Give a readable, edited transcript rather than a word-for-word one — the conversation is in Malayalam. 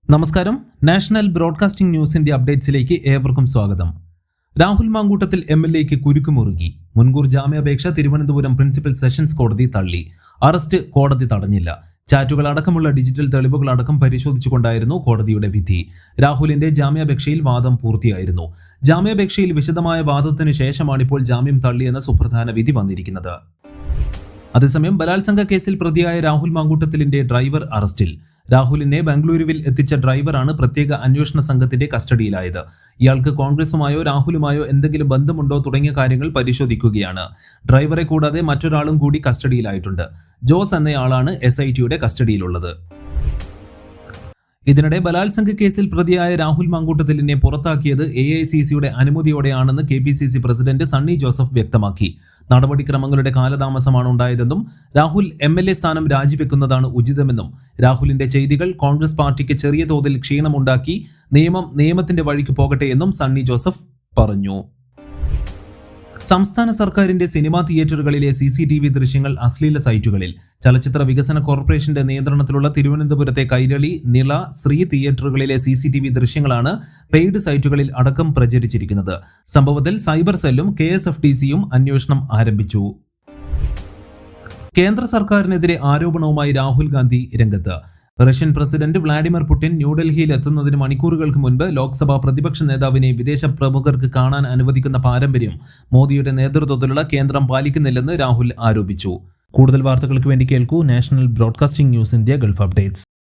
നമസ്കാരം. നാഷണൽ ബ്രോഡ്കാസ്റ്റിംഗ് ന്യൂസിന്റെ അപ്ഡേറ്റ്സിലേക്ക് ഏവർക്കും സ്വാഗതം. രാഹുൽ മാങ്കൂട്ടത്തിൽ എംഎൽഎക്ക് കുരുക്കുമുറുകി. മുൻകൂർ ജാമ്യാപേക്ഷ തിരുവനന്തപുരം പ്രിൻസിപ്പൽ സെഷൻസ് കോടതി തള്ളി. അറസ്റ്റ് കോടതി തടഞ്ഞില്ല. ചാറ്റുകൾ അടക്കമുള്ള ഡിജിറ്റൽ തെളിവുകളടക്കം പരിശോധിച്ചുകൊണ്ടായിരുന്നു കോടതിയുടെ വിധി. രാഹുലിന്റെ ജാമ്യാപേക്ഷയിൽ വാദം പൂർത്തിയായിരുന്നു. ജാമ്യാപേക്ഷയിൽ വിശദമായ വാദത്തിനു ശേഷമാണിപ്പോൾ ജാമ്യം തള്ളിയെന്ന സുപ്രധാന വിധി വന്നിരിക്കുന്നത്. അതേസമയം ബലാത്സംഗ കേസിൽ പ്രതിയായ രാഹുൽ മാങ്കൂട്ടത്തിലിന്റെ ഡ്രൈവർ അറസ്റ്റിൽ. രാഹുലിനെ ബംഗളൂരുവിൽ എത്തിച്ച ഡ്രൈവറാണ് പ്രത്യേക അന്വേഷണ സംഘത്തിന്റെ കസ്റ്റഡിയിലായത്. ഇയാൾക്ക് കോൺഗ്രസുമായോ രാഹുലുമായോ എന്തെങ്കിലും ബന്ധമുണ്ടോ തുടങ്ങിയ കാര്യങ്ങൾ പരിശോധിക്കുകയാണ്. ഡ്രൈവറെ കൂടാതെ മറ്റൊരാളും കൂടി കസ്റ്റഡിയിലായിട്ടുണ്ട്. ജോസ് എന്നയാളാണ് SITയുടെ കസ്റ്റഡിയിലുള്ളത്. ഇതിനിടെ ബലാത്സംഗ കേസിൽ പ്രതിയായ രാഹുൽ മാങ്കൂട്ടത്തിലിനെ പുറത്താക്കിയത് AICCയുടെ അനുമതിയോടെയാണെന്ന് KPCC പ്രസിഡന്റ് സണ്ണി ജോസഫ് വ്യക്തമാക്കി. നടപടിക്രമങ്ങളുടെ കാലതാമസമാണ് ഉണ്ടായതെന്നും രാഹുൽ MLA സ്ഥാനം രാജിവെക്കുന്നതാണ് ഉചിതമെന്നും രാഹുലിന്റെ ചെയ്തികൾ കോൺഗ്രസ് പാർട്ടിക്ക് ചെറിയ തോതിൽ ക്ഷീണമുണ്ടാക്കി, നിയമത്തിന്റെ വഴിക്ക് പോകട്ടെ എന്നും സണ്ണി ജോസഫ് പറഞ്ഞു. സംസ്ഥാന സർക്കാരിന്റെ സിനിമാ തിയേറ്ററുകളിലെ CCTV ദൃശ്യങ്ങൾ അശ്ലീല സൈറ്റുകളിൽ. ചലച്ചിത്ര വികസന കോർപ്പറേഷന്റെ നിയന്ത്രണത്തിലുള്ള തിരുവനന്തപുരത്തെ കൈരളി, നിള, ശ്രീ തിയേറ്ററുകളിലെ CCTV ദൃശ്യങ്ങളാണ് പെയ്ഡ് സൈറ്റുകളിൽ അടക്കം പ്രചരിച്ചിരിക്കുന്നത്. സംഭവത്തിൽ സൈബർ സെല്ലും KSFDCയും അന്വേഷണം ആരംഭിച്ചു. കേന്ദ്ര സർക്കാരിനെതിരെ ആരോപണവുമായി രാഹുൽ ഗാന്ധി രംഗത്ത്. റഷ്യൻ പ്രസിഡന്റ് വ്ളാഡിമിർ പുടിൻ ന്യൂഡൽഹിയിൽ എത്തുന്നതിന് മണിക്കൂറുകൾക്ക് മുൻപ് ലോക്സഭാ പ്രതിപക്ഷ നേതാവിനെ വിദേശ പ്രമുഖർക്ക് കാണാൻ അനുവദിക്കുന്ന പാരമ്പര്യം മോദിയുടെ നേതൃത്വത്തിലുള്ള കേന്ദ്രം പാലിക്കുന്നില്ലെന്ന് രാഹുൽ ആരോപിച്ചു. കൂടുതൽ വാർത്തകൾക്ക് വേണ്ടി കേൾക്കൂ national broadcasting news India Gulf updates.